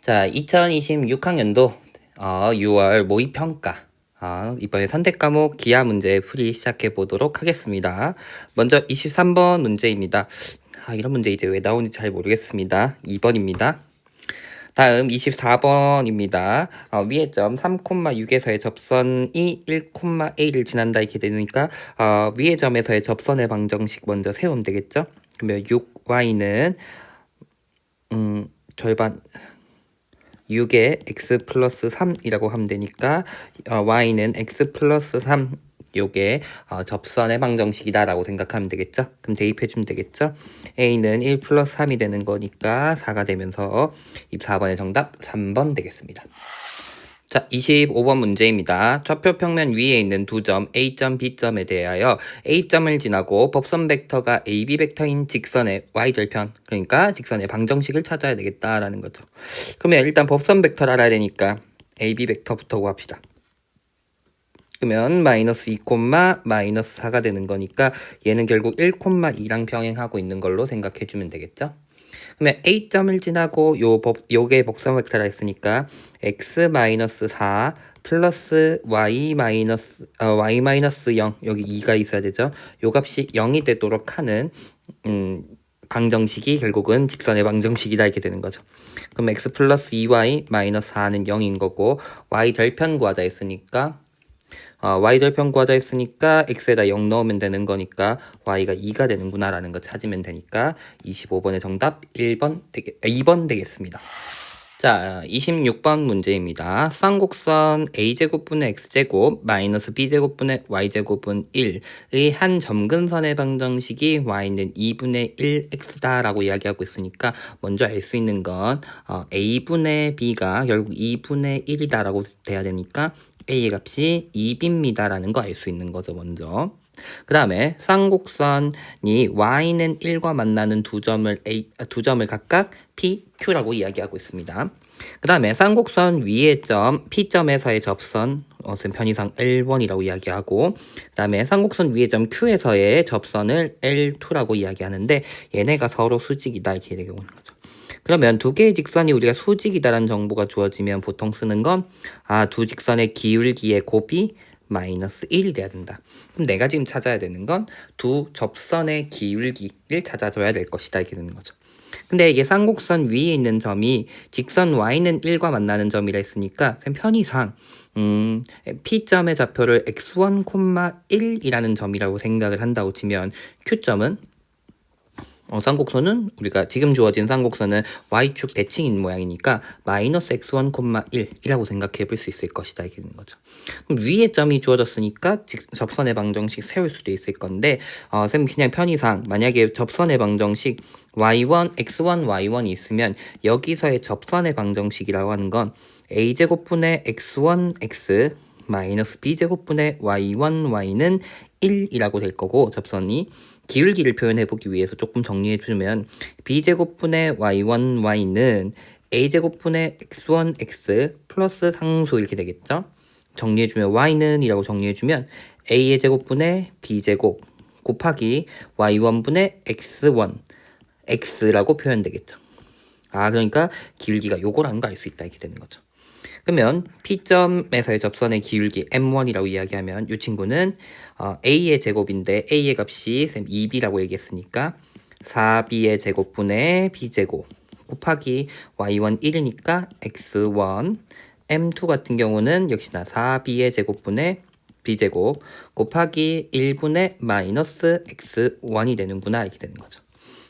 자, 2026학년도 6월 모의평가 이번에 선택 과목 기하 문제 풀이 시작해 보도록 하겠습니다. 먼저 23번 문제입니다. 이런 문제 이제 왜 나오는지 잘 모르겠습니다. 2번입니다. 다음 24번입니다. 위의 점 3,6에서의 접선이 1,a를 지난다 이렇게 되니까 위의 점에서의 접선의 방정식 먼저 세우면 되겠죠? 그러면 6y는 절반 6에 x 플러스 3이라고 하면 되니까 y는 x 플러스 3 요게 접선의 방정식이다 라고 생각하면 되겠죠. 그럼 대입해주면 되겠죠. a는 1 플러스 3이 되는 거니까 4가 되면서 24번의 정답 3번 되겠습니다. 자, 25번 문제입니다. 좌표 평면 위에 있는 두 점 A점, B점에 대하여 A점을 지나고 법선 벡터가 AB 벡터인 직선의 Y절편, 그러니까 직선의 방정식을 찾아야 되겠다라는 거죠. 그러면 일단 법선 벡터를 알아야 되니까 AB 벡터부터 구합시다. 그러면 마이너스 2, 마이너스 4가 되는 거니까 얘는 결국 1,2랑 병행하고 있는 걸로 생각해주면 되겠죠. 그러면 A점을 지나고 요게 복선 벡터라 했으니까 x-4 플러스 y-0 여기 2가 있어야 되죠. 요 값이 0이 되도록 하는 방정식이 결국은 직선의 방정식이다 이렇게 되는 거죠. 그럼 x 플러스 2y 마이너스 4는 0인 거고 y 절편 구하자 했으니까 y절편 구하자 했으니까 x에다 0 넣으면 되는 거니까 y가 2가 되는구나 라는 거 찾으면 되니까 25번의 정답 2번 되겠습니다. 자, 26번 문제입니다. 쌍곡선 a제곱분의 x제곱 마이너스 b제곱분의 y제곱은 1의 한 점근선의 방정식이 y는 2분의 1x다 라고 이야기하고 있으니까 먼저 알 수 있는 건 a분의 b가 결국 2분의 1이다 라고 돼야 되니까 a의 값이 2b입니다 라는 거 알 수 있는 거죠 먼저. 그 다음에 쌍곡선이 y는 1과 만나는 두 점을 각각 p, q라고 이야기하고 있습니다. 그 다음에 쌍곡선 위의 점 p점에서의 접선 편의상 L1이라고 이야기하고 그 다음에 쌍곡선 위의 점 q에서의 접선을 L2라고 이야기하는데 얘네가 서로 수직이다 이렇게 되는 거죠. 그러면 두 개의 직선이 우리가 수직이다라는 정보가 주어지면 보통 쓰는 건 두 직선의 기울기의 곱이 마이너스 1이 돼야 된다. 그럼 내가 지금 찾아야 되는 건 두 접선의 기울기를 찾아줘야 될 것이다 이렇게 되는 거죠. 근데 이게 쌍곡선 위에 있는 점이 직선 y는 1과 만나는 점이라 했으니까 편의상 P점의 좌표를 x1, 1이라는 점이라고 생각을 한다고 치면 Q점은 쌍곡선은 우리가 지금 주어진 쌍곡선은 y축 대칭인 모양이니까 마이너스 x1, 1이라고 생각해 볼 수 있을 것이다 이게 되는 거죠. 그럼 위에 점이 주어졌으니까 접선의 방정식 세울 수도 있을 건데 쌤 그냥 편의상 만약에 접선의 방정식 y1, x1, y1이 있으면 여기서의 접선의 방정식이라고 하는 건 a제곱분의 x1x 마이너스 b제곱분의 y1, y는 1이라고 될 거고 접선이 기울기를 표현해보기 위해서 조금 정리해주면 b제곱분의 y1, y는 a제곱분의 x1, x 플러스 상수 이렇게 되겠죠. 정리해주면 y는 이라고 정리해주면 a의 제곱분의 b제곱 곱하기 y1분의 x1, x라고 표현되겠죠. 그러니까 기울기가 요거라는 거 알 수 있다 이렇게 되는 거죠. 그러면 P점에서의 접선의 기울기 M1이라고 이야기하면 이 친구는 A의 제곱인데 A의 값이 2B라고 얘기했으니까 4B의 제곱분의 B제곱 곱하기 Y1 1이니까 X1 M2 같은 경우는 역시나 4B의 제곱분의 B제곱 곱하기 1분의 마이너스 X1이 되는구나 이렇게 되는 거죠.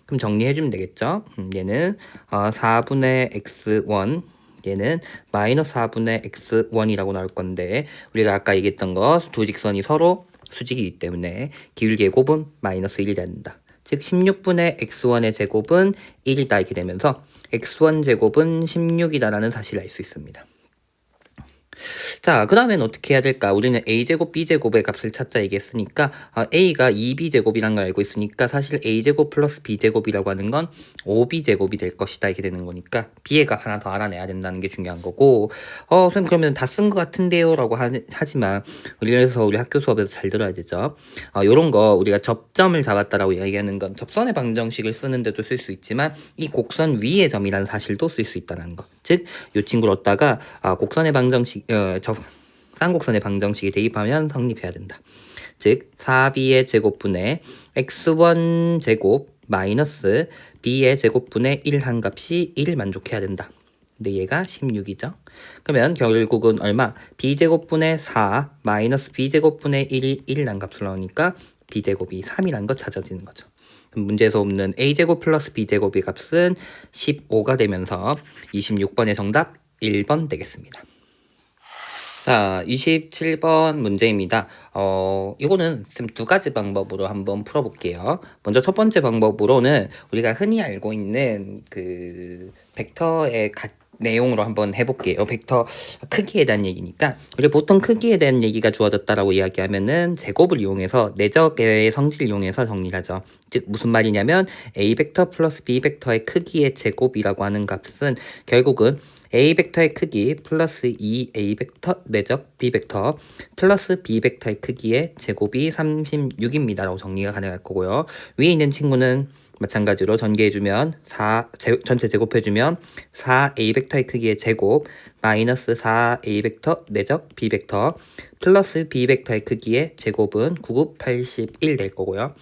그럼 정리해주면 되겠죠. 얘는 4분의 X1 얘는 마이너스 4분의 x1이라고 나올 건데 우리가 아까 얘기했던 거 두 직선이 서로 수직이기 때문에 기울기의 곱은 마이너스 1이 된다. 즉 16분의 x1의 제곱은 1이다 이렇게 되면서 x1 제곱은 16이다라는 사실을 알 수 있습니다. 자, 그 다음엔 어떻게 해야 될까? 우리는 a제곱, b제곱의 값을 찾자 얘기했으니까 a가 2b제곱이란 걸 알고 있으니까 사실 a제곱 플러스 b제곱이라고 하는 건 5b제곱이 될 것이다 이렇게 되는 거니까 b의 값 하나 더 알아내야 된다는 게 중요한 거고 선생님 그러면 다 쓴 것 같은데요 라고 하지만 그래서 우리 학교 수업에서 잘 들어야 되죠. 요런 거 우리가 접점을 잡았다라고 얘기하는 건 접선의 방정식을 쓰는데도 쓸 수 있지만 이 곡선 위의 점이라는 사실도 쓸 수 있다는 거. 즉 이 친구를 얻다가 곡선의 방정식 쌍곡선의 방정식에 대입하면 성립해야 된다. 즉 4b의 제곱분의 x1 제곱 마이너스 b의 제곱분의 1 한 값이 1을 만족해야 된다. 근데 얘가 16이죠. 그러면 결국은 얼마? b제곱분의 4 마이너스 b제곱분의 1이 1을 한 값으로 나오니까 b제곱이 3이라는 거 찾아지는 거죠. 그럼 문제에서 없는 a제곱 플러스 b제곱의 값은 15가 되면서 26번의 정답 1번 되겠습니다. 자, 27번 문제입니다. 이거는 지금 두 가지 방법으로 한번 풀어볼게요. 먼저 첫 번째 방법으로는 우리가 흔히 알고 있는 그 벡터의 내용으로 한번 해볼게요. 벡터 크기에 대한 얘기니까 우리 보통 크기에 대한 얘기가 주어졌다라고 이야기하면은 제곱을 이용해서 내적의 성질을 이용해서 정리를 하죠. 즉 무슨 말이냐면 a 벡터 플러스 b 벡터의 크기의 제곱이라고 하는 값은 결국은 a 벡터의 크기 플러스 2a 벡터 내적 b 벡터 플러스 b 벡터의 크기의 제곱이 36입니다 라고 정리가 가능할 거고요. 위에 있는 친구는 마찬가지로 전개해주면 전체 제곱해주면 4a 벡터의 크기의 제곱 마이너스 4a 벡터 내적 b 벡터 플러스 b 벡터의 크기의 제곱은 9981 될 거고요.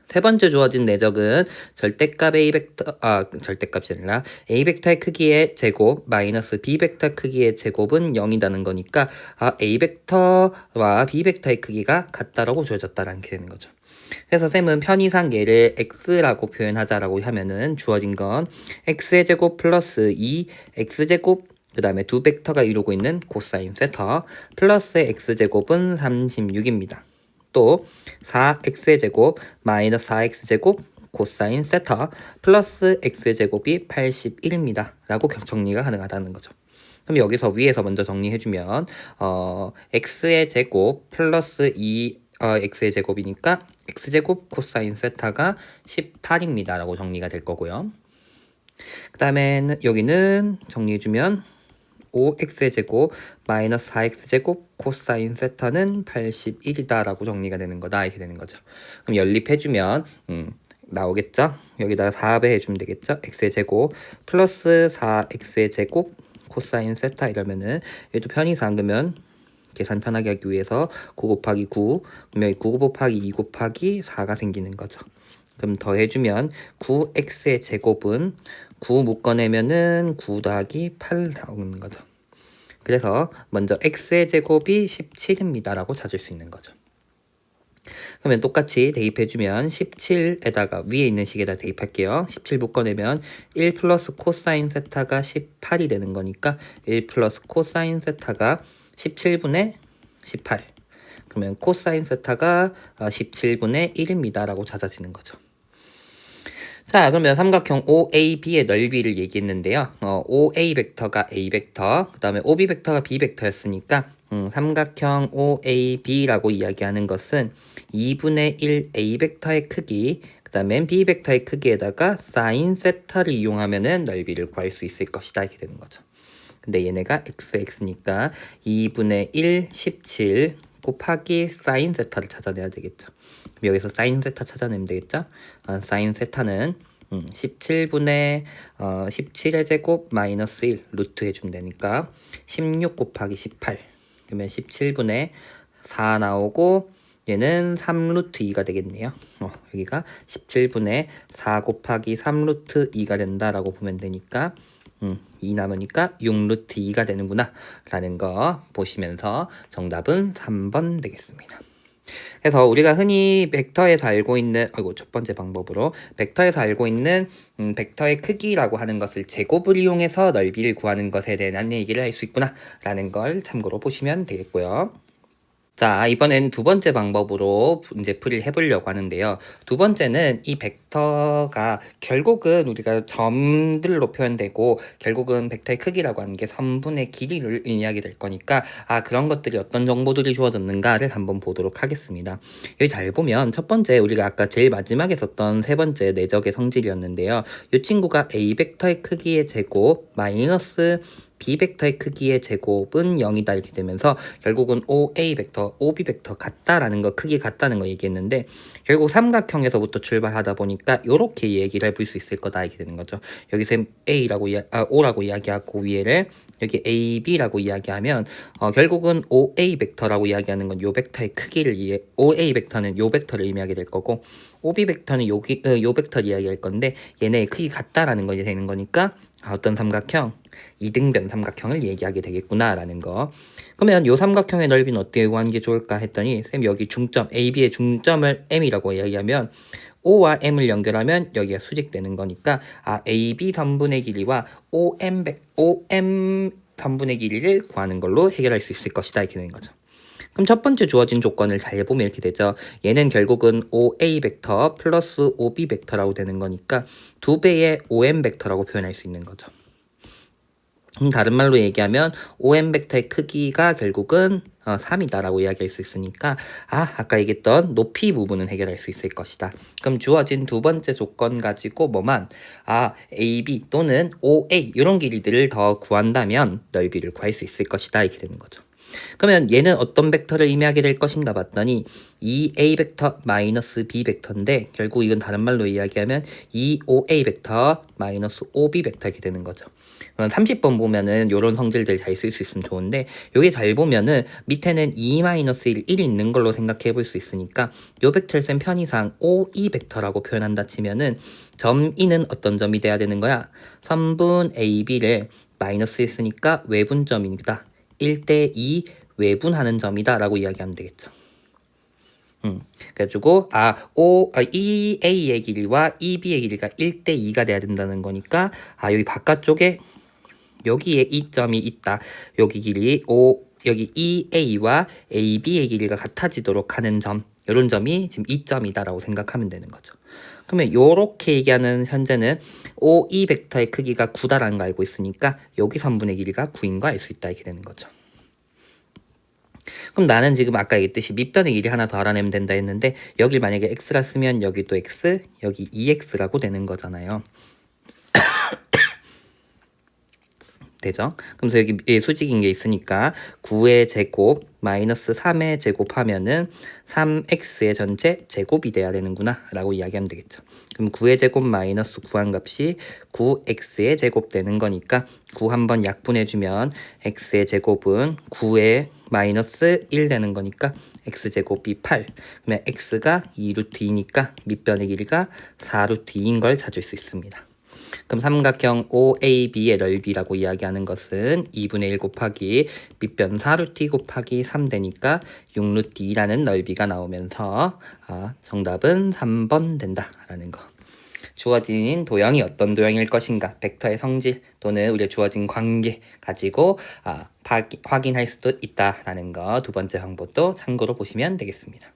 세 번째 주어진 내적은 절대값 a 벡터 절대값이 아니라 a 벡터의 크기의 제곱 마이너스 b 벡터 크기의 제곱은 0이라는 거니까 a 벡터와 b 벡터의 크기가 같다라고 주어졌다라는 게 되는 거죠. 그래서 쌤은 편의상 얘를 x라고 표현하자라고 하면은 주어진 건 x의 제곱 플러스 2x제곱 그 다음에 두 벡터가 이루고 있는 코사인 세터 플러스 x제곱은 36입니다. 또 4x의 제곱 마이너스 4x제곱 코사인 세터 플러스 x제곱이 81입니다. 라고 정리가 가능하다는 거죠. 그럼 여기서 위에서 먼저 정리해주면 x의 제곱 플러스 2x의 제곱이니까 x제곱 코사인 세타가 18입니다. 라고 정리가 될 거고요. 그 다음에 여기는 정리해주면 5x의 제곱 마이너스 4x제곱 코사인 세타는 81이다 라고 정리가 되는 거다 이렇게 되는 거죠. 그럼 연립해주면 나오겠죠? 여기다가 4배 해주면 되겠죠? x의 제곱 플러스 4x의 제곱 코사인 세타 이러면은 얘도 편의상 그러면 계산 편하게 하기 위해서 9 곱하기 9 그러면 9 곱하기 2 곱하기 4가 생기는 거죠. 그럼 더해주면 9x의 제곱은 9 묶어내면은 9 더하기 8 나오는 거죠. 그래서 먼저 x의 제곱이 17입니다 라고 찾을 수 있는 거죠. 그러면 똑같이 대입해주면 17에다가 위에 있는 식에다 대입할게요. 17 묶어내면 1 플러스 코사인 세타가 18이 되는 거니까 1 플러스 코사인 세타가 17분의 18 그러면 코사인 세타가 17분의 1입니다 라고 찾아지는 거죠. 자, 그러면 삼각형 OAB의 넓이를 얘기했는데요. OA 벡터가 A 벡터, 그 다음에 OB 벡터가 B 벡터였으니까 삼각형 OAB라고 이야기하는 것은 2분의 1 A 벡터의 크기, 그 다음에 B 벡터의 크기에다가 사인 세타를 이용하면은 넓이를 구할 수 있을 것이다 이렇게 되는 거죠. 근데 얘네가 xx니까 2분의 1, 17 곱하기 사인 세타를 찾아내야 되겠죠. 여기서 사인 세타 찾아내면 되겠죠. 사인 세타는 17분의 17의 제곱 마이너스 1 루트 해주면 되니까 16 곱하기 18 그러면 17분의 4 나오고 얘는 3 루트 2가 되겠네요. 여기가 17분의 4 곱하기 3 루트 2가 된다라고 보면 되니까 2 남으니까 6 루트 2가 되는구나 라는 거 보시면서 정답은 3번 되겠습니다. 그래서 우리가 흔히 벡터에서 알고 있는 첫 번째 방법으로 벡터에서 알고 있는 벡터의 크기라고 하는 것을 제곱을 이용해서 넓이를 구하는 것에 대한 얘기를 할 수 있구나 라는 걸 참고로 보시면 되겠고요. 자, 이번엔 두 번째 방법으로 문제풀이를 해보려고 하는데요. 두 번째는 이 벡터가 결국은 우리가 점들로 표현되고 결국은 벡터의 크기라고 하는 게 선분의 길이를 의미하게 될 거니까 그런 것들이 어떤 정보들이 주어졌는가를 한번 보도록 하겠습니다. 여기 잘 보면 첫 번째 우리가 아까 제일 마지막에 썼던 세 번째 내적의 성질이었는데요. 이 친구가 A 벡터의 크기의 제곱 마이너스 B 벡터의 크기의 제곱은 0이다 이렇게 되면서 결국은 OA 벡터, OB 벡터 같다라는 거, 크기 같다는 거 얘기했는데 결국 삼각형에서부터 출발하다 보니까 이렇게 얘기를 해볼 수 있을 거다 이렇게 되는 거죠. 여기서 O라고 이야기하고 위에를 여기 AB라고 이야기하면 결국은 OA 벡터라고 이야기하는 건 요 벡터의 크기를 OA 벡터는 요 벡터를 의미하게 될 거고 OB 벡터는 요 벡터를 이야기할 건데 얘네의 크기 같다라는 것이 되는 거니까 어떤 삼각형? 이등변 삼각형을 얘기하게 되겠구나라는 거. 그러면 요 삼각형의 넓이는 어떻게 구하는 게 좋을까 했더니 쌤 여기 중점 AB의 중점을 M이라고 이야기하면 O와 M을 연결하면 여기가 수직되는 거니까 AB 선분의 길이와 OM 선분의 길이를 구하는 걸로 해결할 수 있을 것이다 이렇게 되는 거죠. 그럼 첫 번째 주어진 조건을 잘 보면 이렇게 되죠. 얘는 결국은 OA 벡터 플러스 OB 벡터라고 되는 거니까 2배의 OM 벡터라고 표현할 수 있는 거죠. 다른 말로 얘기하면 OM 벡터의 크기가 결국은 3이다라고 이야기할 수 있으니까 아까 얘기했던 높이 부분은 해결할 수 있을 것이다. 그럼 주어진 두 번째 조건 가지고 뭐만 AB 또는 OA 이런 길이들을 더 구한다면 넓이를 구할 수 있을 것이다 이렇게 되는 거죠. 그러면 얘는 어떤 벡터를 의미하게 될 것인가 봤더니 2A 벡터 마이너스 B 벡터인데 결국 이건 다른 말로 이야기하면 2OA 벡터 마이너스 OB 벡터 이렇게 되는 거죠. 30번 보면은 요런 성질들 잘 쓸 수 있으면 좋은데 요게 잘 보면은 밑에는 2-1, 1이 있는 걸로 생각해 볼 수 있으니까 요 벡터를 쓴 편의상 OE 벡터라고 표현한다 치면은 점 E는 어떤 점이 돼야 되는 거야? 선분 AB를 마이너스 했으니까 외분점이다. 1대2 외분하는 점이다 라고 이야기하면 되겠죠. 그래가지고 EA의 길이와 EB의 길이가 1대2가 돼야 된다는 거니까 여기 바깥쪽에 여기에 이 점이 있다. 여기 길이 여기 EA와 AB의 길이가 같아지도록 하는 점, 이런 점이 지금 2점이다 라고 생각하면 되는 거죠. 그러면 요렇게 얘기하는 현재는 OE 벡터의 크기가 9다라는 거 알고 있으니까 여기 선분의 길이가 9인 거 알 수 있다 이렇게 되는 거죠. 그럼 나는 지금 아까 얘기했듯이 밑변의 길이 하나 더 알아내면 된다 했는데 여길 만약에 x라 쓰면 여기도 x, 여기 2x라고 되는 거잖아요. 되죠? 그래서 여기 수직인 게 있으니까 9의 제곱 마이너스 3의 제곱하면은 3x의 전체 제곱이 돼야 되는구나 라고 이야기하면 되겠죠. 그럼 9의 제곱 마이너스 구한 값이 9x의 제곱 되는 거니까 9 한번 약분해주면 x의 제곱은 9의 마이너스 1 되는 거니까 x제곱이 8. 그러면 x가 2루트 2니까 밑변의 길이가 4루트 2인 걸 찾을 수 있습니다. 그럼 삼각형 OAB의 넓이라고 이야기하는 것은 2분의 1 곱하기 밑변 4루트 2 곱하기 3 되니까 6루트 2라는 넓이가 나오면서 정답은 3번 된다라는 거. 주어진 도형이 어떤 도형일 것인가, 벡터의 성질 또는 우리가 주어진 관계 가지고 확인할 수도 있다라는 거 두 번째 방법도 참고로 보시면 되겠습니다.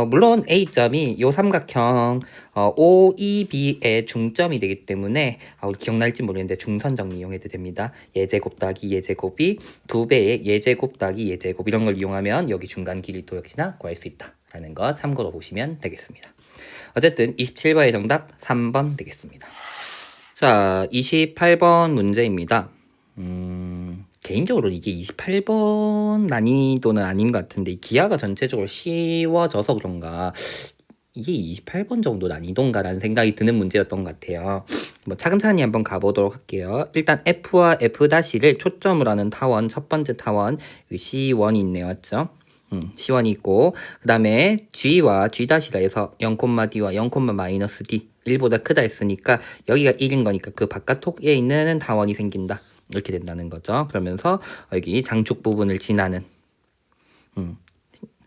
물론 A점이 이 삼각형 OEB의 중점이 되기 때문에 우리 기억날지 모르겠는데 중선 정리 이용해도 됩니다. 예제곱 더하기 예제곱이 2배의 예제곱 더하기 예제곱 이런 걸 이용하면 여기 중간 길이도 역시나 구할 수 있다라는 거 참고로 보시면 되겠습니다. 어쨌든 27번의 정답 3번 되겠습니다. 자, 28번 문제입니다. 개인적으로 이게 28번 난이도는 아닌 것 같은데 기하가 전체적으로 쉬워져서 그런가 이게 28번 정도 난이도인가라는 생각이 드는 문제였던 것 같아요. 차근차근히 한번 가보도록 할게요. 일단 F와 F'를 초점으로 하는 타원, 첫 번째 타원 C1이 있네요. 맞죠? C1이 있고 그 다음에 G와 G'라 해서 0,D와 0,-D 1보다 크다 했으니까 여기가 1인 거니까 그 바깥쪽에 있는 타원이 생긴다. 이렇게 된다는 거죠. 그러면서 여기 장축 부분을 지나는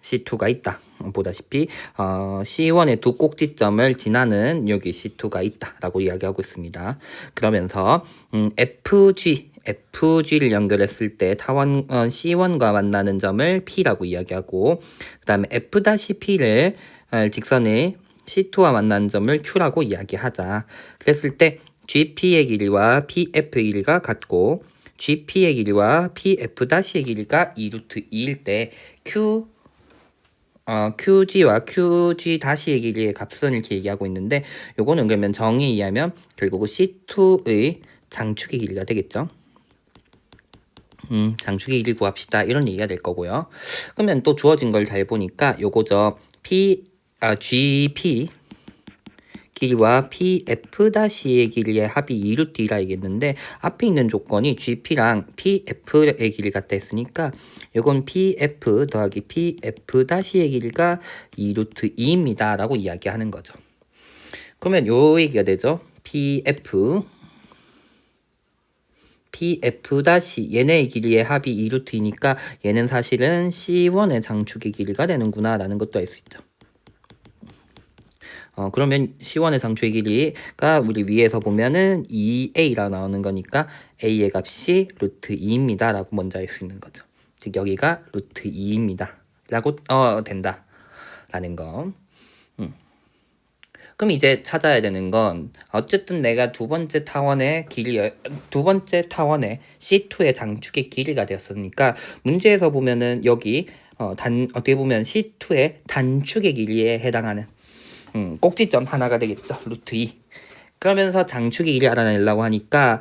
C2가 있다. 보다시피 C1의 두 꼭지점을 지나는 여기 C2가 있다라고 이야기하고 있습니다. 그러면서 FG를 연결했을 때 타원 C1과 만나는 점을 P라고 이야기하고 그 다음에 F'P를 직선의 C2와 만나는 점을 Q라고 이야기하자. 그랬을 때 GP의 길이와 PF의 길이가 같고 GP의 길이와 PF''의 길이가 2루트 2일 때 QG와 QG''의 길이의 값은 이렇게 얘기하고 있는데 요거는 그러면 정의에 의하면 결국은 C2의 장축의 길이가 되겠죠. 장축의 길이 구합시다. 이런 얘기가 될 거고요. 그러면 또 주어진 걸 잘 보니까 요거죠. GP 길이와 PF-의 길이의 합이 2루트2라 알겠는데 앞에 있는 조건이 GP랑 PF의 길이 같다 했으니까 이건 PF 더하기 PF-의 길이가 2루트2입니다 라고 이야기하는 거죠. 그러면 요 얘기가 되죠. PF 얘네의 길이의 합이 2루트이니까 얘는 사실은 C1의 장축의 길이가 되는구나 라는 것도 알 수 있죠. 그러면 C1의 장축의 길이가 우리 위에서 보면은 2A라 나오는 거니까 A의 값이 루트 2입니다 라고 먼저 알 수 있는 거죠. 즉 여기가 루트 2입니다 라고 된다 라는 거. 그럼 이제 찾아야 되는 건 어쨌든 내가 두 번째 타원의 C2의 장축의 길이가 되었으니까 문제에서 보면은 여기 어떻게 보면 C2의 단축의 길이에 해당하는 꼭지점 하나가 되겠죠. 루트 2. 그러면서 장축의 길이 알아내려고 하니까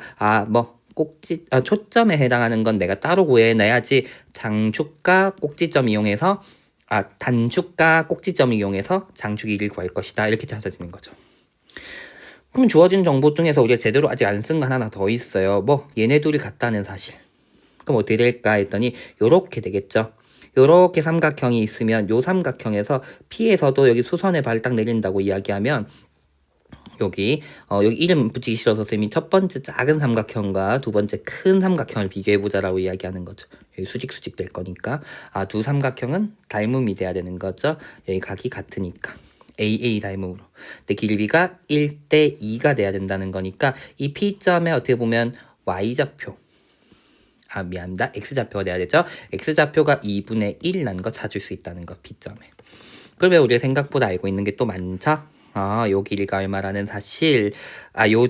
초점에 해당하는 건 내가 따로 구해놔야지 단축과 꼭지점 이용해서 장축의 길이를 구할 것이다. 이렇게 찾아지는 거죠. 그럼 주어진 정보 중에서 우리가 제대로 아직 안 쓴 거 하나 더 있어요. 얘네 둘이 같다는 사실. 그럼 어떻게 될까 했더니 요렇게 되겠죠. 요렇게 삼각형이 있으면 요 삼각형에서 P에서도 여기 수선의 발 딱 내린다고 이야기하면 여기 이름 붙이기 싫어서 쌤이 첫 번째 작은 삼각형과 두 번째 큰 삼각형을 비교해보자라고 이야기하는 거죠. 여기 수직 될 거니까 두 삼각형은 닮음이 돼야 되는 거죠. 여기 각이 같으니까 AA 닮음으로. 근데 길이가 1대 2가 돼야 된다는 거니까 이 P점에 어떻게 보면 Y좌표 미안합니다. X좌표가 돼야 되죠. X좌표가 2분의 1 난 거 찾을 수 있다는 거 P점에. 그러면 우리가 생각보다 알고 있는 게 또 많죠. 요 길이가 얼마라는 사실. 요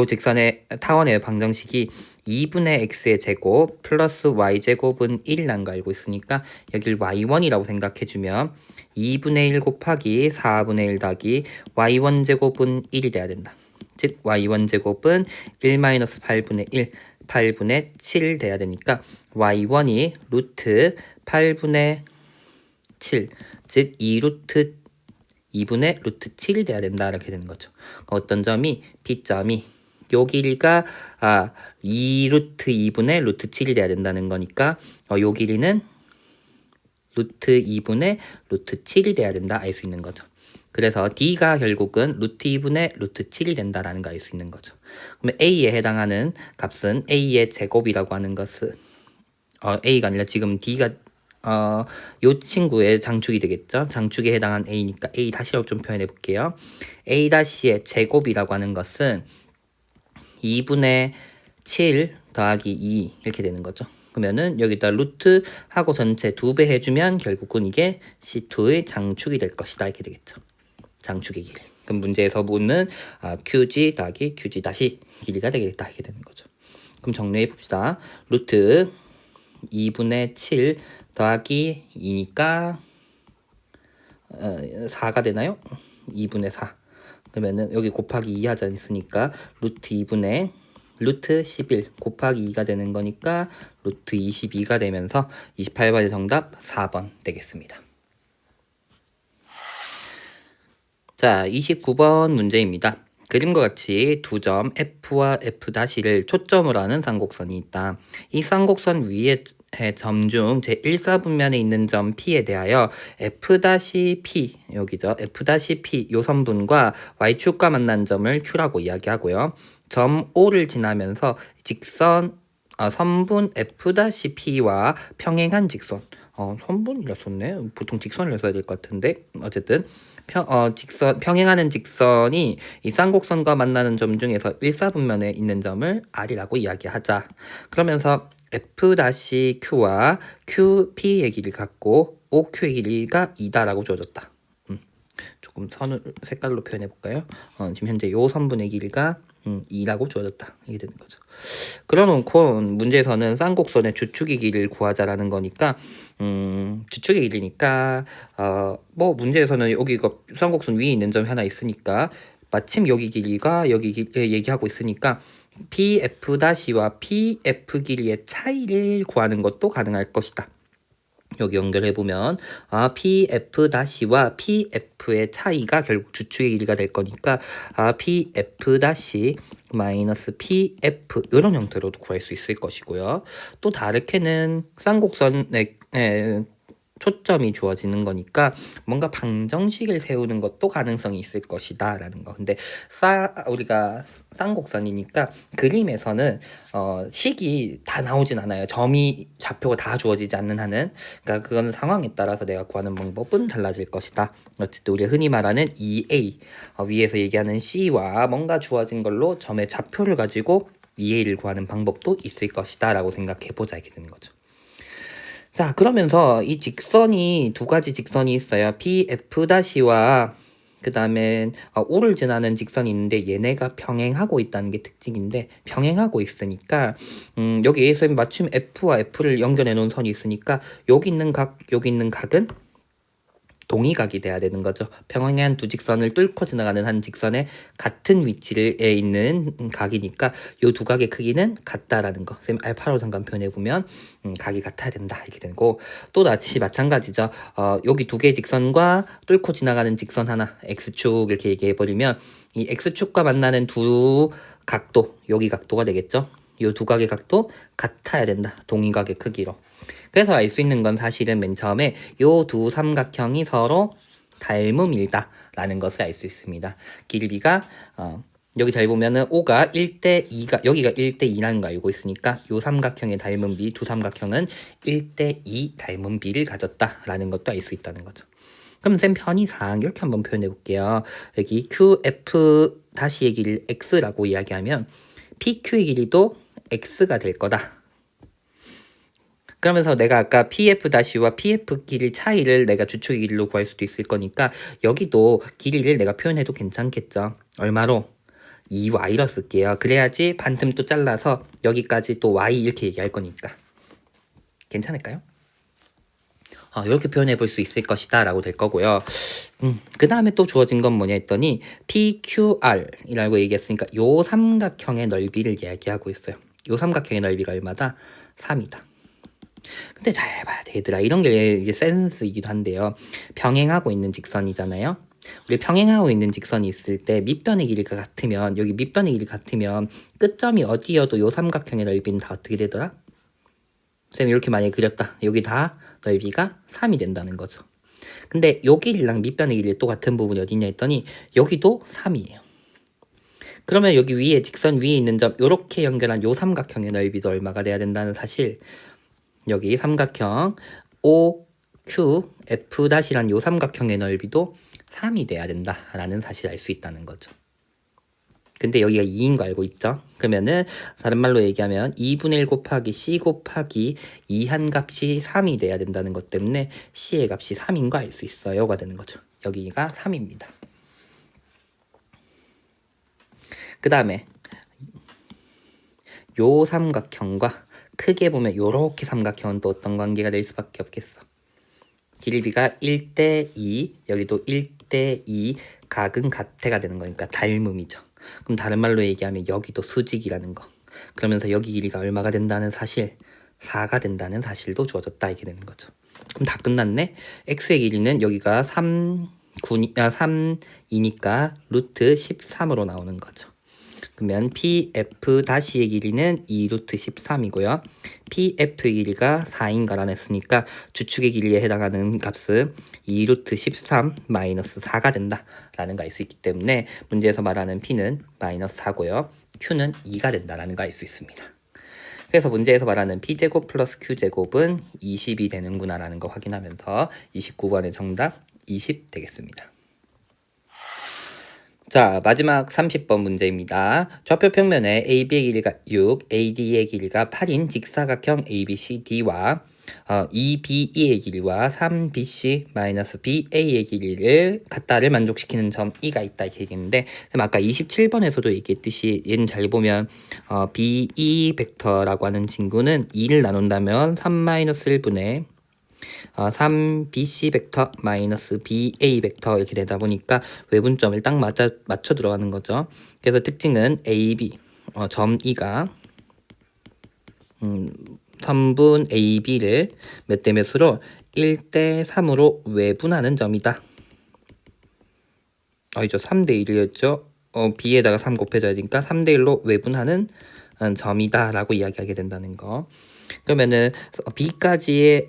직선의 타원의 방정식이 2분의 x의 제곱 플러스 y제곱은 1이라는 거 알고 있으니까 여길 y1이라고 생각해주면 2분의 1 곱하기 4분의 1 더하기 y1 제곱은 1이 돼야 된다. 즉 y1 제곱은 1-8분의 1, 8분의 7 돼야 되니까 y1이 루트 8분의 7, 즉 2분의 루트 7이 돼야 된다 이렇게 되는 거죠. 어떤 점이 B점이 요 길이가 2루트 2분의 루트 7이 돼야 된다는 거니까 요 길이는 루트 2분의 루트 7이 돼야 된다 알 수 있는 거죠. 그래서 D가 결국은 루트 2분의 루트 7이 된다라는 거 알 수 있는 거죠. 그러면 A에 해당하는 값은 A의 제곱이라고 하는 것은 A가 아니라 지금 D가 요 친구의 장축이 되겠죠. 장축에 해당한 A니까 A 다시라고 좀 표현해 볼게요. A 다시의 제곱이라고 하는 것은 2분의 7 더하기 2 이렇게 되는 거죠. 그러면은 여기다 루트 하고 전체 2배 해주면 결국은 이게 C2의 장축이 될 것이다 이렇게 되겠죠. 장축의 길이. 그럼 문제에서 보는 QG 더하기 QG 다시 길이가 되겠다 이렇게 되는 거죠. 그럼 정리해 봅시다. 루트 2분의 7 더하기 2니까 4가 되나요? 2분의 4. 그러면은 여기 곱하기 2 하지 않습니까? 루트 2분의 루트 11 곱하기 2가 되는 거니까 루트 22가 되면서 28번의 정답 4번 되겠습니다. 자, 29번 문제입니다. 그림과 같이 두 점 F와 F'를 초점으로 하는 쌍곡선이 있다. 이 쌍곡선 위의 점 중 제1사분면에 있는 점 P에 대하여 F-P, 여기죠. F-P 요 선분과 Y축과 만난 점을 Q라고 이야기하고요. 점 O를 지나면서 선분 F-P와 평행한 직선. 선분이라 썼네. 보통 직선을 써야 될 것 같은데 어쨌든 평행하는 직선이 이 쌍곡선과 만나는 점 중에서 일사분면에 있는 점을 R이라고 이야기하자. 그러면서 F-Q와 QP의 길이를 갖고 OQ의 길이가 2다라고 주어졌다. 조금 선을 색깔로 표현해 볼까요? 지금 현재 요 선분의 길이가 2라고 주어졌다. 이게 되는 거죠. 그려놓고 문제에서는 쌍곡선의 주축의 길이를 구하자라는 거니까 주축의 길이니까 문제에서는 여기가 쌍곡선 위에 있는 점이 하나 있으니까 마침 여기 길이가 얘기하고 있으니까 PF-와 PF 길이의 차이를 구하는 것도 가능할 것이다. 여기 연결해보면 PF-와 PF의 차이가 결국 주축의 길이가 될 거니까 PF- 마이너스 PF 이런 형태로도 구할 수 있을 것이고요. 또 다르게는 쌍곡선의 초점이 주어지는 거니까 뭔가 방정식을 세우는 것도 가능성이 있을 것이다 라는 거. 근데 우리가 쌍곡선이니까 그림에서는 식이 다 나오진 않아요. 점이 좌표가 다 주어지지 않는 한은. 그러니까 그거는 상황에 따라서 내가 구하는 방법은 달라질 것이다. 어쨌든 우리가 흔히 말하는 EA 위에서 얘기하는 C와 뭔가 주어진 걸로 점의 좌표를 가지고 EA를 구하는 방법도 있을 것이다 라고 생각해 보자 이렇게 되는 거죠. 자, 그러면서 이 직선이 두 가지 직선이 있어요. PF-와 그 다음에 O를 지나는 직선이 있는데 얘네가 병행하고 있다는 게 특징인데 병행하고 있으니까 여기에서 마침 F와 F를 연결해 놓은 선이 있으니까 여기 있는 각은 동의각이 돼야 되는 거죠. 평행한 두 직선을 뚫고 지나가는 한 직선의 같은 위치에 있는 각이니까 이 두 각의 크기는 같다라는 거. 선생님 알파로 잠깐 표현해 보면 각이 같아야 된다 이렇게 되고 또 다시 마찬가지죠. 여기 두 개의 직선과 뚫고 지나가는 직선 하나 x축 이렇게 얘기해 버리면 이 x축과 만나는 두 각도 여기 각도가 되겠죠. 이 두 각의 각도 같아야 된다. 동의각의 크기로. 그래서 알 수 있는 건 사실은 맨 처음에 요 두 삼각형이 서로 닮음이다 라는 것을 알 수 있습니다. 길이가 여기 잘 보면은 O가 1대2가 여기가 1대2라는 거 알고 있으니까 요 삼각형의 닮은 비 두 삼각형은 1대2 닮은 비를 가졌다라는 것도 알 수 있다는 거죠. 그럼 쌤 편의상 이렇게 한번 표현해 볼게요. 여기 QF-의 길이를 X라고 이야기하면 PQ의 길이도 X가 될 거다. 그러면서 내가 아까 PF-와 PF 길이 차이를 내가 주축의 길이로 구할 수도 있을 거니까 여기도 길이를 내가 표현해도 괜찮겠죠. 얼마로? 2y로 쓸게요. 그래야지 반틈 또 잘라서 여기까지 또 y 이렇게 얘기할 거니까. 괜찮을까요? 이렇게 표현해 볼 수 있을 것이다 라고 될 거고요. 그 다음에 또 주어진 건 뭐냐 했더니 PQR이라고 얘기했으니까 요 삼각형의 넓이를 이야기하고 있어요. 요 삼각형의 넓이가 얼마다? 3이다. 근데 잘 봐야 돼 얘들아. 이런 게 이게 센스이기도 한데요. 병행하고 있는 직선이잖아요. 우리 병행하고 있는 직선이 있을 때 밑변의 길이가 같으면 여기 밑변의 길이 같으면 끝점이 어디여도 요 삼각형의 넓이는 다 어떻게 되더라? 쌤 이렇게 많이 그렸다. 여기 다 넓이가 3이 된다는 거죠. 근데 요 길이랑 밑변의 길이 또 같은 부분이 어디냐 했더니 여기도 3이에요. 그러면 여기 위에 직선 위에 있는 점 요렇게 연결한 요 삼각형의 넓이도 얼마가 돼야 된다는 사실 여기 삼각형 OQF-란 요 삼각형의 넓이도 3이 돼야 된다라는 사실을 알 수 있다는 거죠. 근데 여기가 2인 거 알고 있죠? 그러면은 다른 말로 얘기하면 2분의 1 곱하기 C 곱하기 2 한 값이 3이 돼야 된다는 것 때문에 C의 값이 3인 거 알 수 있어요가 되는 거죠. 여기가 3입니다. 그 다음에 요 삼각형과 크게 보면 요렇게 삼각형은 또 어떤 관계가 될 수밖에 없겠어. 길이가 1대2 여기도 1대2 각은 같애가 되는 거니까 닮음이죠. 그럼 다른 말로 얘기하면 여기도 수직이라는 거. 그러면서 여기 길이가 얼마가 된다는 사실 4가 된다는 사실도 주어졌다 이게 되는 거죠. 그럼 다 끝났네. x의 길이는 여기가 3이니까 루트 13으로 나오는 거죠. 그러면 PF-의 길이는 2루트 13이고요. PF의 길이가 4인 가라냈으니까 주축의 길이에 해당하는 값은 2루트 13 마이너스 4가 된다라는 거 알 수 있기 때문에 문제에서 말하는 P는 마이너스 4고요. Q는 2가 된다라는 거 알 수 있습니다. 그래서 문제에서 말하는 P제곱 플러스 Q제곱은 20이 되는구나 라는 거 확인하면서 29번의 정답 20 되겠습니다. 자, 마지막 30번 문제입니다. 좌표 평면에 AB의 길이가 6, AD의 길이가 8인 직사각형 ABCD와 2BE의 길이와 3BC-BA의 길이를 같다를 만족시키는 점 E가 있다 이렇게 얘기했는데 아까 27번에서도 얘기했듯이 얘는 잘 보면 BE 벡터라고 하는 친구는 2를 나눈다면 3-1분의 3bc 벡터 마이너스 ba 벡터 이렇게 되다 보니까 외분점을 딱 맞춰 들어가는 거죠. 그래서 특징은 ab 점 E가 3분 AB를 몇 대 몇으로 1대 3으로 외분하는 점이다. 이죠. 3대 1이었죠. B에다가 3 곱해줘야 되니까 3대 1로 외분하는 점이다 라고 이야기하게 된다는 거. 그러면은 B까지의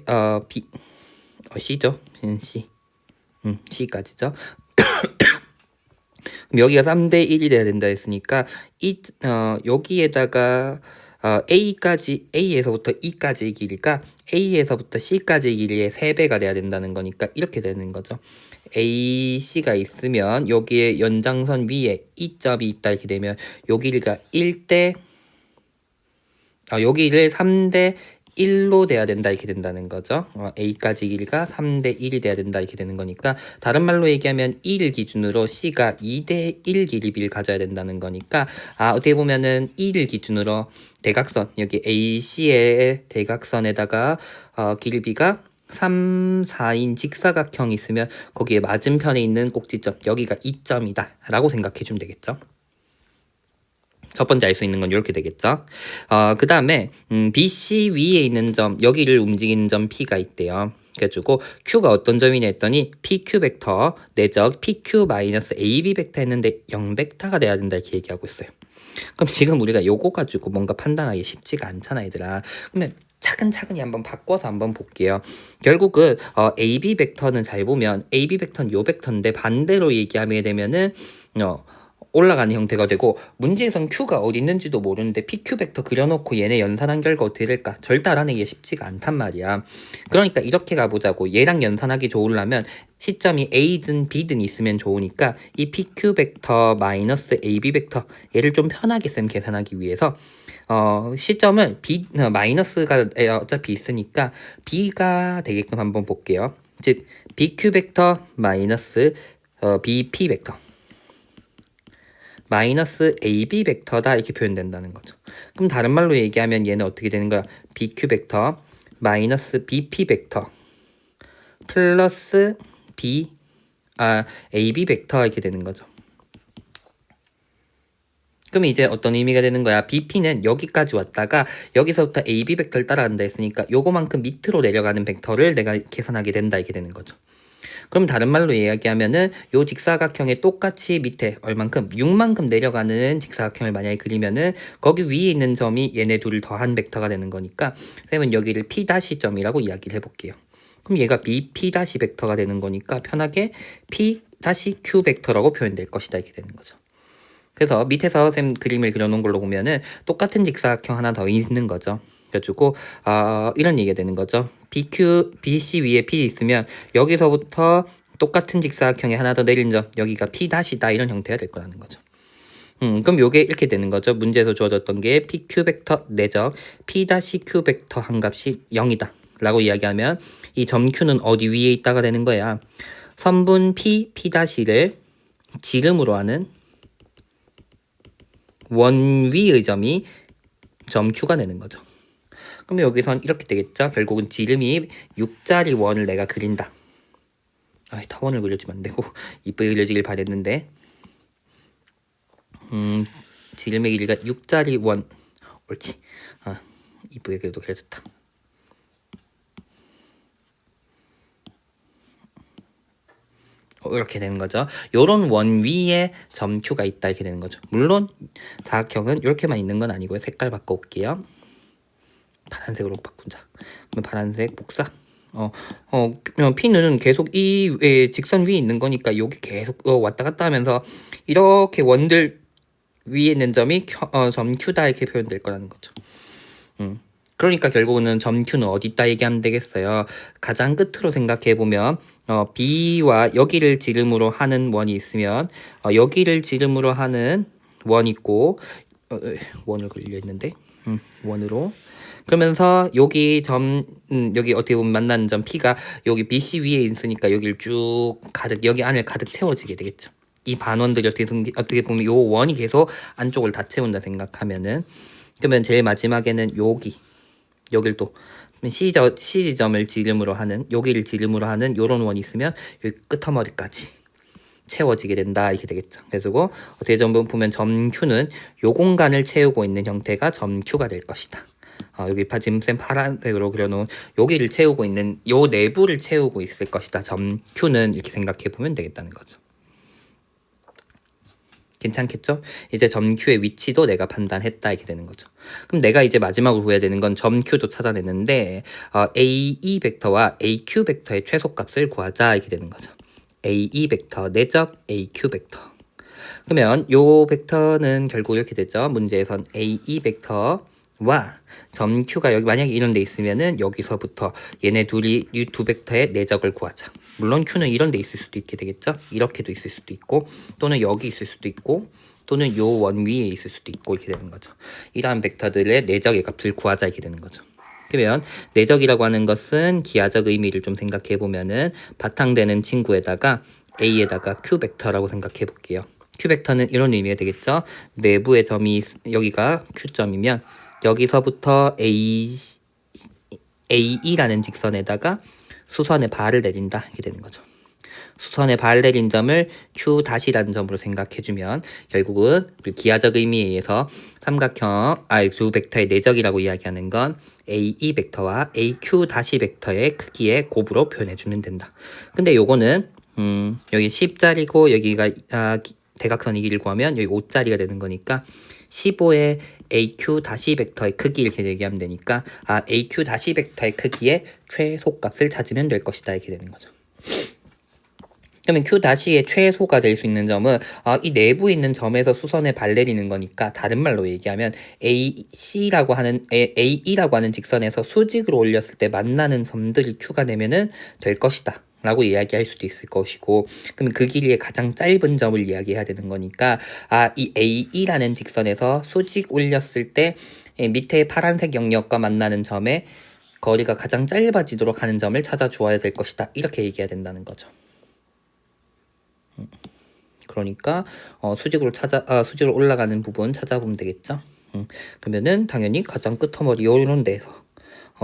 C죠. C. C까지죠. 그럼 여기가 3대 1이 돼야 된다 했으니까 여기에다가 A에서부터 E까지의 길이가 A에서부터 C까지의 길이의 3배가 돼야 된다는 거니까 이렇게 되는 거죠. AC가 있으면 여기에 연장선 위에 E점이 있다 이렇게 되면 여기가 1대 여기를 3대 1로 돼야 된다 이렇게 된다는 거죠. A까지 길이가 3대 1이 돼야 된다 이렇게 되는 거니까 다른 말로 얘기하면 1 기준으로 C가 2대 1 길이를 가져야 된다는 거니까 어떻게 보면은 1을 기준으로 대각선 여기 AC의 대각선에다가 길이가 3, 4인 직사각형이 있으면 거기에 맞은편에 있는 꼭지점 여기가 2점이다 라고 생각해 주면 되겠죠. 첫 번째 알 수 있는 건 이렇게 되겠죠. 그 다음에 BC 위에 있는 점 여기를 움직이는 점 P가 있대요. 그래가지고 Q가 어떤 점이냐 했더니 PQ 벡터 내적 PQ-AB 벡터 했는데 0벡터가 돼야 된다 이렇게 얘기하고 있어요. 그럼 지금 우리가 요거 가지고 뭔가 판단하기 쉽지가 않잖아 얘들아. 그러면 차근차근히 한번 바꿔서 한번 볼게요. 결국은 AB 벡터는 잘 보면 AB 벡터는 요 벡터인데 반대로 얘기하게 되면은 올라가는 형태가 되고 문제에선 Q가 어디 있는지도 모르는데 PQ 벡터 그려놓고 얘네 연산한 결과 어떻게 될까? 절대 알아내기가 쉽지가 않단 말이야. 그러니까 이렇게 가보자고. 얘랑 연산하기 좋으려면 시점이 A든 B든 있으면 좋으니까 이 PQ 벡터 마이너스 AB 벡터 얘를 좀 편하게 쌤 계산하기 위해서 시점을 마이너스가 어차피 있으니까 B가 되게끔 한번 볼게요. 즉 BQ 벡터 마이너스 BP 벡터 마이너스 AB 벡터다 이렇게 표현된다는 거죠. 그럼 다른 말로 얘기하면 얘는 어떻게 되는 거야? BQ 벡터 마이너스 BP 벡터 플러스 AB 벡터 이렇게 되는 거죠. 그럼 이제 어떤 의미가 되는 거야? BP는 여기까지 왔다가 여기서부터 AB 벡터를 따라간다 했으니까 요거만큼 밑으로 내려가는 벡터를 내가 계산하게 된다 이렇게 되는 거죠. 그럼 다른 말로 이야기하면은 요 직사각형에 똑같이 밑에 얼만큼 6만큼 내려가는 직사각형을 만약에 그리면은 거기 위에 있는 점이 얘네 둘을 더한 벡터가 되는 거니까 쌤은 여기를 P-점이라고 이야기를 해볼게요. 그럼 얘가 BP- 벡터가 되는 거니까 편하게 P-Q 벡터라고 표현될 것이다 이렇게 되는 거죠. 그래서 밑에서 쌤 그림을 그려놓은 걸로 보면은 똑같은 직사각형 하나 더 있는 거죠. 그래가지고 이런 얘기가 되는 거죠. BC 위에 P 있으면 여기서부터 똑같은 직사각형에 하나 더 내린 점 여기가 P'다 이런 형태가 될 거라는 거죠. 그럼 요게 이렇게 되는 거죠. 문제에서 주어졌던 게 PQ 벡터 내적 P-Q 벡터 한 값이 0이다 라고 이야기하면 이 점 Q는 어디 위에 있다가 되는 거야. 선분 P-를 지름으로 하는 원 위의 점이 점 Q가 되는 거죠. 그럼 여기선 이렇게 되겠죠. 결국은 지름이 6짜리 원을 내가 그린다. 타원을 그려주면 안 되고 이쁘게 그려지길 바랬는데 지름의 길이가 6짜리 원 옳지. 이쁘게 그래도 그려졌다. 이렇게 되는 거죠. 요런 원 위에 점 Q가 있다 이렇게 되는 거죠. 물론 다각형은 이렇게만 있는 건 아니고요. 색깔 바꿔올게요. 파란색으로 바꾸자. 그럼 파란색 복사. P는 계속 이 직선 위에 있는 거니까 여기 계속 왔다 갔다 하면서 이렇게 원들 위에 있는 점이 점 Q다 이렇게 표현될 거라는 거죠. 그러니까 결국은 점 Q는 어디 있다 얘기하면 되겠어요. 가장 끝으로 생각해 보면 B와 여기를 지름으로 하는 원이 있으면 여기를 지름으로 하는 원이 있고 원을 그리려 했는데 원으로 그러면서 여기 여기 어떻게 보면 만나는 점 P가 여기 BC 위에 있으니까 여기를 쭉 가득 여기 안을 가득 채워지게 되겠죠. 이 반원들이 어떻게 보면 요 원이 계속 안쪽을 다 채운다 생각하면은 그러면 제일 마지막에는 여길 또 CG점을 지름으로 하는 여기를 지름으로 하는 요런 원이 있으면 여기 끄트머리까지 채워지게 된다 이렇게 되겠죠. 그래서 어떻게 보면 점 Q는 요 공간을 채우고 있는 형태가 점 Q가 될 것이다. 여기 지금 쌤 파란색으로 그려놓은 여기를 채우고 있는 요 내부를 채우고 있을 것이다. 점 Q는 이렇게 생각해 보면 되겠다는 거죠. 괜찮겠죠? 이제 점 Q의 위치도 내가 판단했다 이렇게 되는 거죠. 그럼 내가 이제 마지막으로 구해야 되는 건 점 Q도 찾아냈는데 AE 벡터와 AQ 벡터의 최소값을 구하자 이렇게 되는 거죠. AE 벡터 내적 AQ 벡터. 그러면 요 벡터는 결국 이렇게 되죠. 문제에선 AE 벡터와 점 Q가 여기 만약에 이런 데 있으면은 여기서부터 얘네 둘이 이 두 벡터의 내적을 구하자. 물론 Q는 이런 데 있을 수도 있게 되겠죠. 이렇게도 있을 수도 있고 또는 여기 있을 수도 있고 또는 요 원 위에 있을 수도 있고 이렇게 되는 거죠. 이러한 벡터들의 내적의 값을 구하자 이렇게 되는 거죠. 그러면 내적이라고 하는 것은 기하적 의미를 좀 생각해 보면은 바탕되는 친구에다가 A에다가 Q 벡터라고 생각해 볼게요. Q 벡터는 이런 의미가 되겠죠. 내부의 점이 여기가 Q점이면 여기서부터 AE라는 직선에다가 수선의 발을 내린다 이렇게 되는 거죠. 수선의 발 내린 점을 Q-라는 점으로 생각해주면 결국은 기하적 의미에 의해서 삼각형 두 벡터의 내적이라고 이야기하는 건 AE 벡터와 AQ- 벡터의 크기의 곱으로 표현해주면 된다. 근데 요거는 여기 10짜리고 여기가 대각선의 길이를 구하면 여기 5짜리가 되는 거니까 15의 AQ- 벡터의 크기 이렇게 얘기하면 되니까 AQ- 벡터의 크기의 최소값을 찾으면 될 것이다 이렇게 되는 거죠. 그러면 Q-의 최소가 될 수 있는 점은 이 내부에 있는 점에서 수선에 발 내리는 거니까 다른 말로 얘기하면 AE라고 하는 직선에서 수직으로 올렸을 때 만나는 점들이 Q가 되면은 될 것이다 라고 이야기할 수도 있을 것이고, 그러면 그 길이의 가장 짧은 점을 이야기해야 되는 거니까 이 AE라는 직선에서 수직 올렸을 때 밑에 파란색 영역과 만나는 점의 거리가 가장 짧아지도록 하는 점을 찾아 주어야 될 것이다 이렇게 얘기해야 된다는 거죠. 그러니까 수직으로 올라가는 부분 찾아보면 되겠죠. 그러면은 당연히 가장 끝머리 요런 데서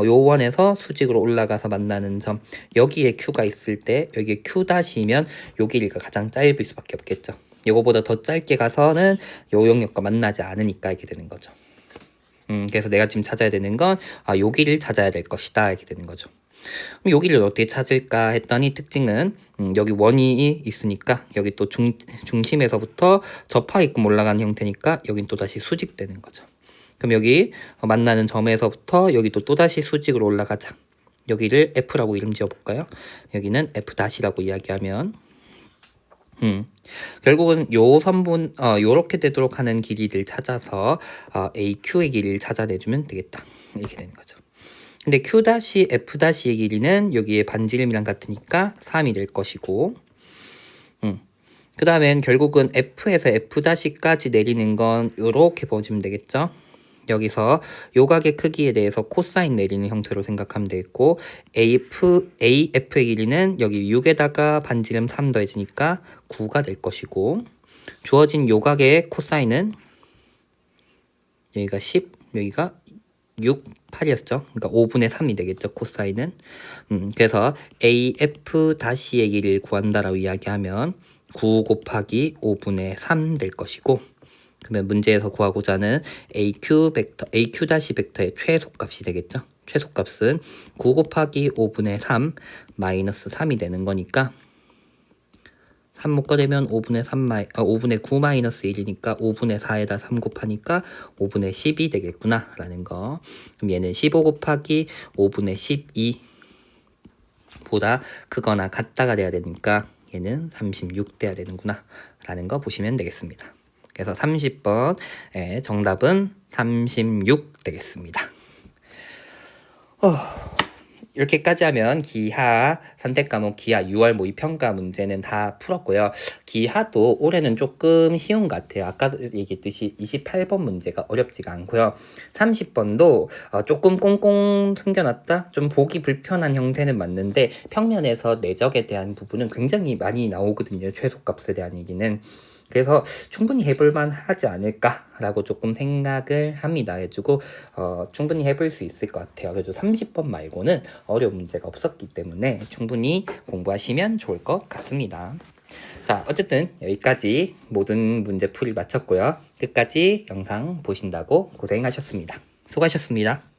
요 원에서 수직으로 올라가서 만나는 점 여기에 Q가 있을 때 여기에 Q-이면 요 길이가 가장 짧을 수밖에 없겠죠. 요거보다 더 짧게 가서는 요 영역과 만나지 않으니까 이렇게 되는 거죠. 그래서 내가 지금 찾아야 되는 건 요 길이를 찾아야 될 것이다 이렇게 되는 거죠. 그럼 여기를 어떻게 찾을까 했더니 특징은 여기 원이 있으니까 여기 또 중심에서부터 접하게끔 올라가는 형태니까 여긴 또다시 수직되는 거죠. 그럼 여기 만나는 점에서부터 여기 또다시 수직으로 올라가자. 여기를 F라고 이름 지어볼까요? 여기는 F'라고 이야기하면 결국은 요 선분 요렇게 되도록 하는 길이를 찾아서 AQ의 길이를 찾아내주면 되겠다 이렇게 되는 거죠. 근데 Q-F'의 길이는 여기에 반지름이랑 같으니까 3이 될 것이고 그 다음엔 결국은 F에서 F'까지 내리는 건 요렇게 보시면 되겠죠. 여기서 요각의 크기에 대해서 코사인 내리는 형태로 생각하면 되겠고 AF의 길이는 여기 6에다가 반지름 3 더해지니까 9가 될 것이고 주어진 요각의 코사인은 여기가 10, 여기가 6, 8이었죠. 그러니까 5분의 3이 되겠죠. 코사인은. 그래서 AF-의 길이를 구한다라고 이야기하면 9 곱하기 5분의 3 될 것이고 그러면 문제에서 구하고자 하는 AQ 벡터의 최소값이 되겠죠. 최소값은 9 곱하기 5분의 3 마이너스 3이 되는 거니까 3 묶어내면 5분의 9 마이너스 1이니까 5분의 4에다 3 곱하니까 5분의 10이 되겠구나 라는 거. 그럼 얘는 15 곱하기 5분의 12 보다 크거나 같다가 돼야 되니까 얘는 36 돼야 되는구나 라는 거 보시면 되겠습니다. 그래서 30번의 정답은 36 되겠습니다. 이렇게까지 하면 기하 선택 과목 기하 6월 모의 평가 문제는 다 풀었고요. 기하도 올해는 조금 쉬운 것 같아요. 아까 얘기했듯이 28번 문제가 어렵지가 않고요. 30번도 조금 꽁꽁 숨겨놨다? 좀 보기 불편한 형태는 맞는데 평면에서 내적에 대한 부분은 굉장히 많이 나오거든요. 최소값에 대한 얘기는. 그래서 충분히 해볼만 하지 않을까라고 조금 생각을 합니다. 해주고 충분히 해볼 수 있을 것 같아요. 그래서 30번 말고는 어려운 문제가 없었기 때문에 충분히 공부하시면 좋을 것 같습니다. 자, 어쨌든 여기까지 모든 문제 풀이 마쳤고요. 끝까지 영상 보신다고 고생하셨습니다. 수고하셨습니다.